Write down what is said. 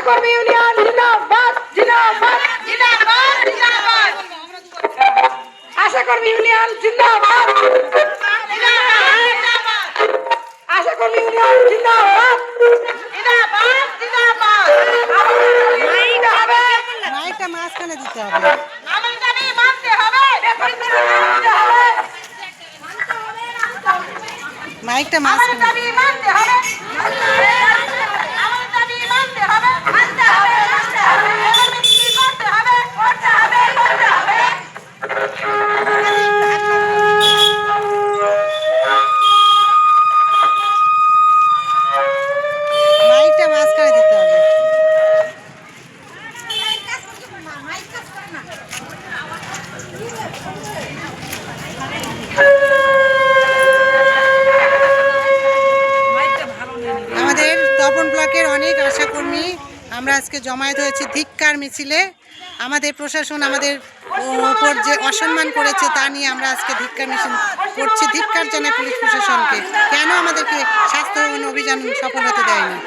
আশাকর্মী union জিন্দাবাদ জিন্দাবাদ জিন্দাবাদ জিন্দাবাদ আশাকর্মী ইউনিয়ন জিন্দাবাদ আশাকর্মী ইউনিয়ন জিন্দাবাদ জিন্দাবাদ জিন্দাবাদ মাইকটা মাঝখানে দিতে হবে। আমার দাবি মানতে হবে মাইকটা আমার মাঝখানে দাবি মানতে হবে আমার দাবি মানতে হবে মানতে হবে মানতে হবে মিছিল করতে হবে করতে হবে করতে হবে মাইকটা মাঝখানে দিতে হবে। আমাদের তপন ব্লকের অনেক আশাকর্মী আমরা আজকে জমায়েত হয়েছি ধিক্কার মিছিলে। আমাদের প্রশাসন আমাদের উপর যে অসম্মান করেছে তা নিয়ে আমরা আজকে ধিক্কার মিছিল করছি। ধিক্কার জানাই পুলিশ প্রশাসনকে, কেন আমাদেরকে স্বাস্থ্য অভিযান সফল হতে দেয়নি।